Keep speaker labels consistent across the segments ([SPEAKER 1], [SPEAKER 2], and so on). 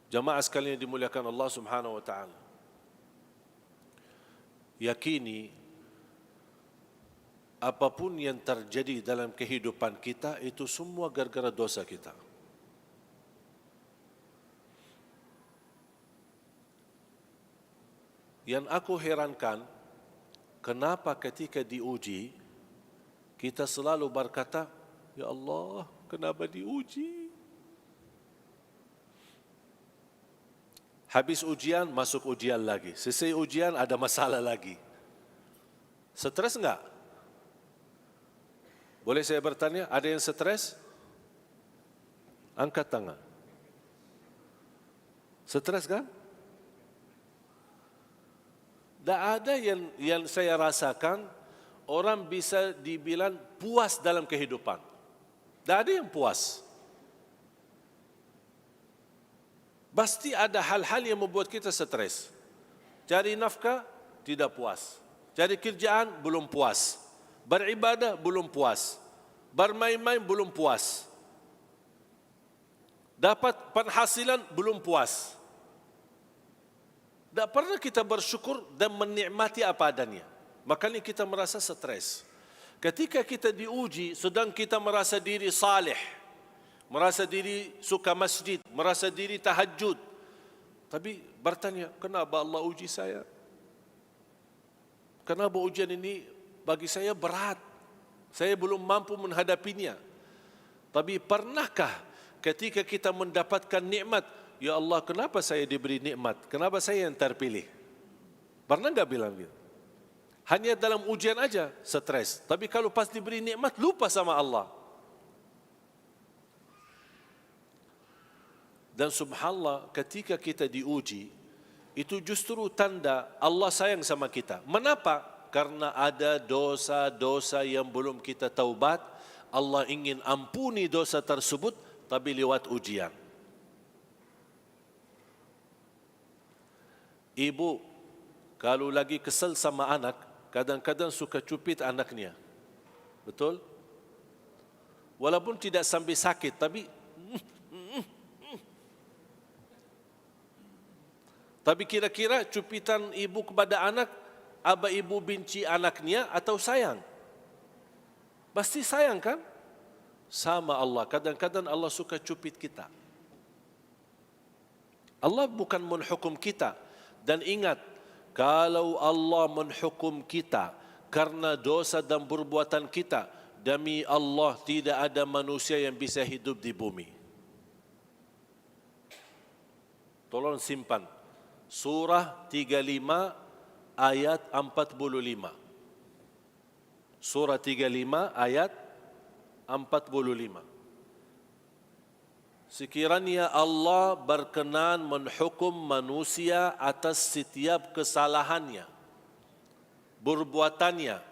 [SPEAKER 1] Jamaah sekalian yang dimuliakan Allah Subhanahu wa taala. Yakini apapun yang terjadi dalam kehidupan kita itu semua gara-gara dosa kita. Yang aku herankan, kenapa ketika diuji kita selalu berkata, ya Allah, kenapa diuji? Habis ujian, masuk ujian lagi. Selesai ujian, ada masalah lagi. Stres enggak? Boleh saya bertanya, ada yang stres? Angkat tangan. Stres kan? Tak ada yang saya rasakan, orang bisa dibilang puas dalam kehidupan. Tak ada yang puas. Pasti ada hal-hal yang membuat kita stres. Cari nafkah, tidak puas. Cari kerjaan, belum puas. Beribadah, belum puas. Bermain-main, belum puas. Dapat penghasilan, belum puas. Tak pernah kita bersyukur dan menikmati apa adanya. Makanya kita merasa stres. Ketika kita diuji, sedang kita merasa diri saleh, merasa diri suka masjid, merasa diri tahajud. Tapi bertanya, kenapa Allah uji saya? Kenapa ujian ini bagi saya berat? Saya belum mampu menghadapinya. Tapi pernahkah ketika kita mendapatkan nikmat, ya Allah, kenapa saya diberi nikmat? Kenapa saya yang terpilih? Pernah enggak bilang gitu? Hanya dalam ujian aja stres. Tapi kalau pas diberi nikmat, lupa sama Allah. Dan subhanallah, ketika kita diuji, itu justru tanda Allah sayang sama kita. Mengapa? Karena ada dosa-dosa yang belum kita taubat. Allah ingin ampuni dosa tersebut, tapi lewat ujian. Ibu, kalau lagi kesal sama anak, kadang-kadang suka cupit anaknya. Betul? Walaupun tidak sampai sakit, tapi kira-kira cupitan ibu kepada anak, apa ibu benci anaknya atau sayang? Pasti sayang kan? Sama Allah, kadang-kadang Allah suka cupit kita. Allah bukan menghukum kita. Dan ingat, kalau Allah menghukum kita karena dosa dan perbuatan kita, demi Allah tidak ada manusia yang bisa hidup di bumi. Tolong simpan. Surah 35 ayat 45. Surah 35 ayat 45. Sekiranya Allah berkenan menghukum manusia atas setiap kesalahannya, perbuatannya,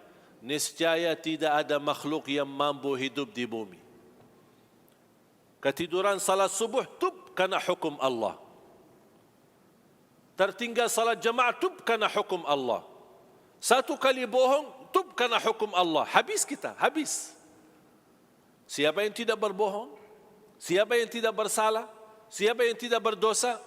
[SPEAKER 1] niscaya tidak ada makhluk yang mampu hidup di bumi. Ketiduran salat subuh, tub karena hukum Allah. Tertinggal salat jamaah, tub karena hukum Allah. Satu kali bohong, tub karena hukum Allah. Habis kita, habis. Siapa yang tidak berbohong? Siapa yang tidak bersalah? Siapa yang tidak berdosa?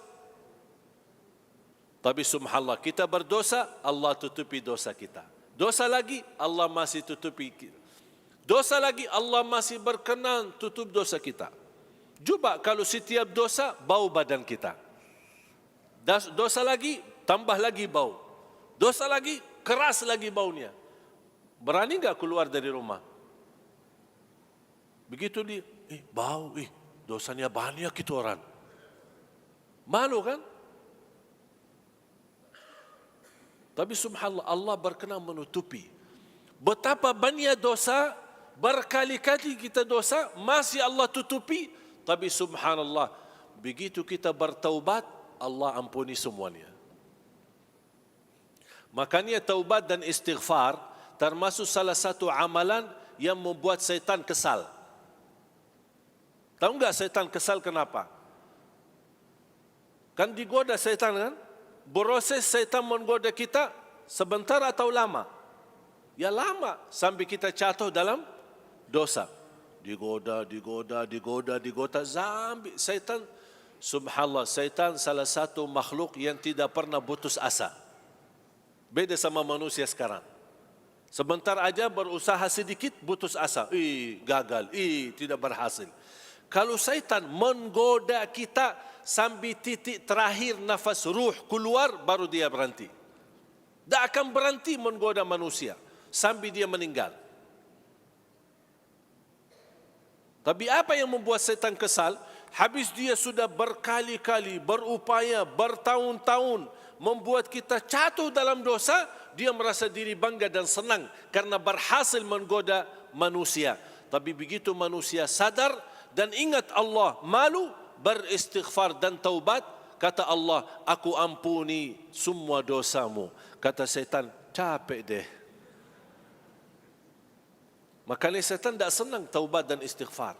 [SPEAKER 1] Tapi subhanallah, kita berdosa, Allah tutupi dosa kita. Dosa lagi, Allah masih tutupi kita. Dosa lagi, Allah masih berkenan tutup dosa kita. Coba kalau setiap dosa, bau badan kita. Dosa lagi, tambah lagi bau. Dosa lagi, keras lagi baunya. Berani enggak keluar dari rumah? Begitu dia, bau, dosanya banyak itu orang. Malu kan? Tapi subhanallah, Allah berkenan menutupi. Betapa banyak dosa, berkali-kali kita dosa, masih Allah tutupi. Tapi subhanallah, begitu kita bertaubat, Allah ampuni semuanya. Makanya taubat dan istighfar termasuk salah satu amalan yang membuat syaitan kesal. Tahu enggak syaitan kesal kenapa? Kan digoda syaitan kan? Proses syaitan menggoda kita sebentar atau lama? Ya lama sampai kita jatuh dalam dosa. Digoda sampai syaitan Subhanallah, syaitan salah satu makhluk yang tidak pernah putus asa. Beda sama manusia sekarang. Sebentar aja berusaha sedikit putus asa. Gagal, tidak berhasil. Kalau syaitan menggoda kita sampai titik terakhir nafas ruh keluar, baru dia berhenti. Tak akan berhenti menggoda manusia sampai dia meninggal. Tapi apa yang membuat syaitan kesal? Habis dia sudah berkali-kali berupaya, bertahun-tahun membuat kita jatuh dalam dosa, dia merasa diri bangga dan senang karena berhasil menggoda manusia. Tapi begitu manusia sadar dan ingat Allah, malu, beristighfar dan taubat, kata Allah, aku ampuni semua dosamu. Kata syaitan, capek deh. Makanya syaitan tak senang taubat dan istighfar.